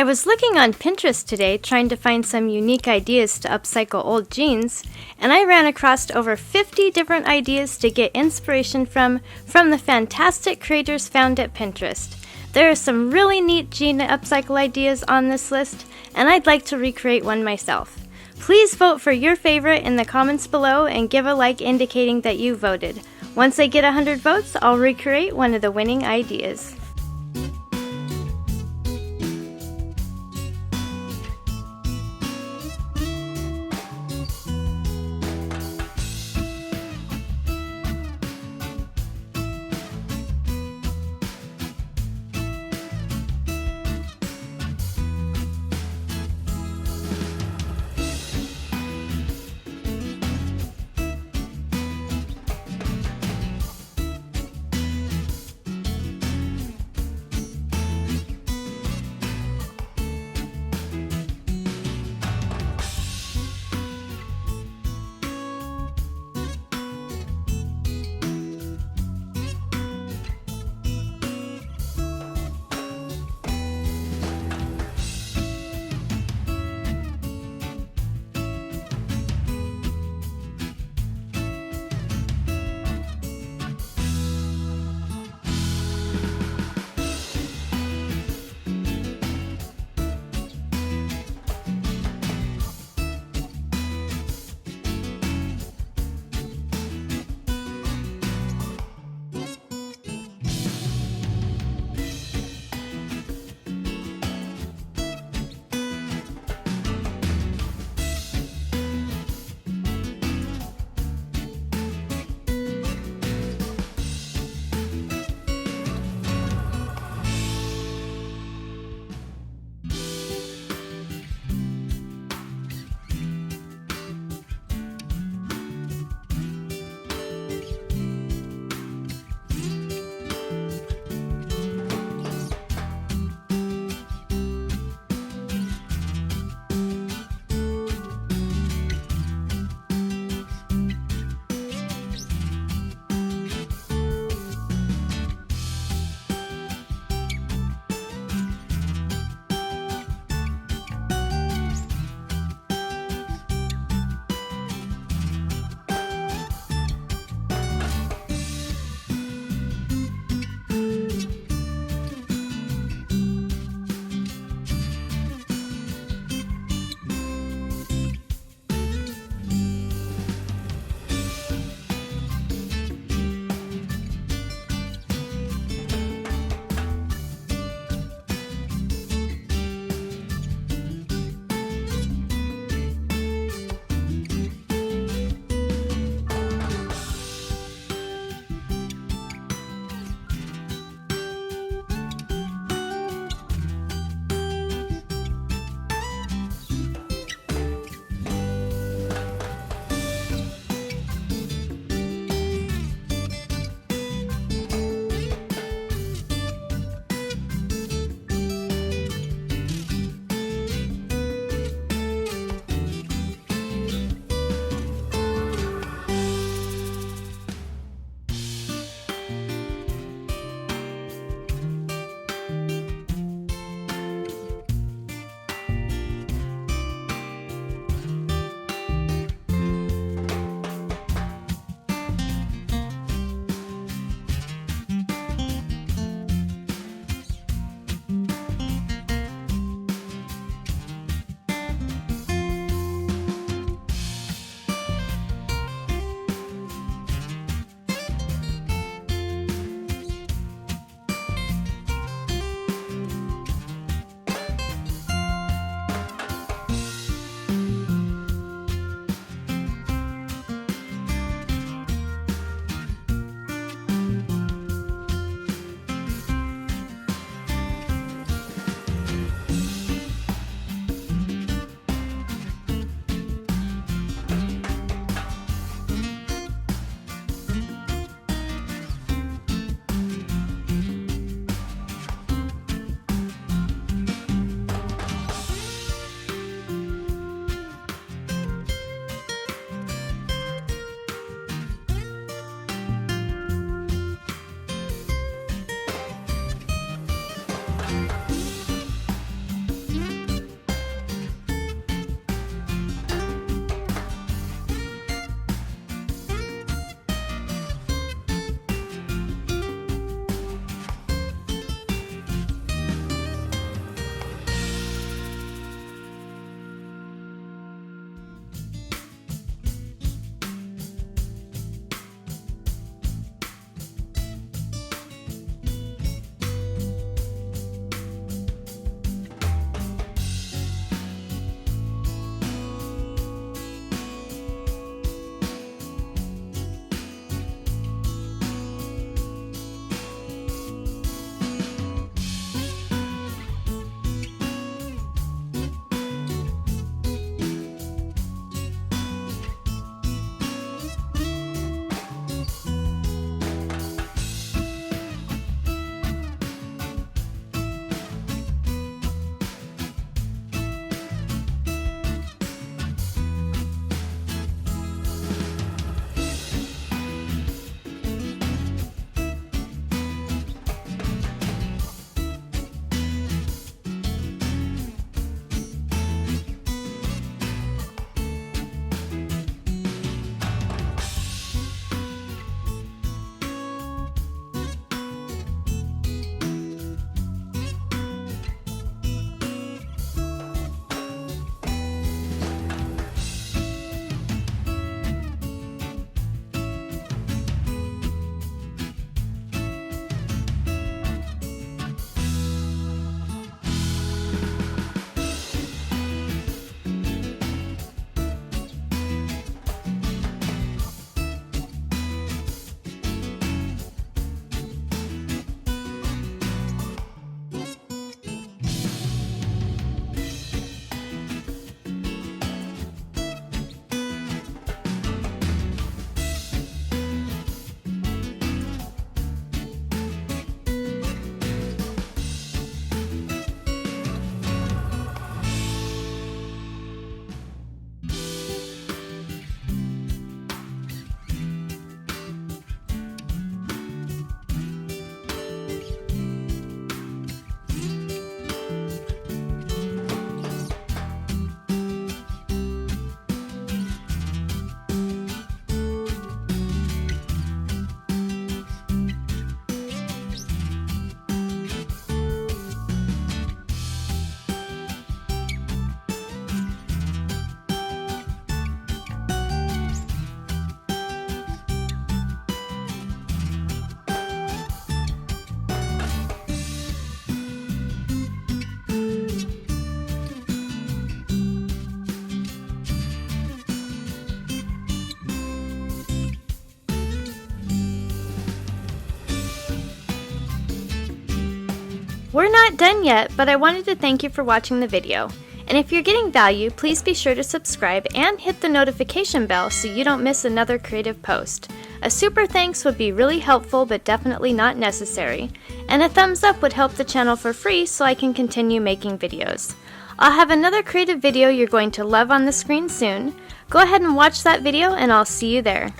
I was looking on Pinterest today trying to find some unique ideas to upcycle old jeans, and I ran across over 50 different ideas to get inspiration from the fantastic creators found at Pinterest. There are some really neat jean upcycle ideas on this list, and I'd like to recreate one myself. Please vote for your favorite in the comments below and give a like indicating that you voted. Once I get 100 votes, I'll recreate one of the winning ideas. We're not done yet, but I wanted to thank you for watching the video. And if you're getting value, please be sure to subscribe and hit the notification bell so you don't miss another creative post. A super thanks would be really helpful but definitely not necessary. And a thumbs up would help the channel for free so I can continue making videos. I'll have another creative video you're going to love on the screen soon. Go ahead and watch that video and I'll see you there.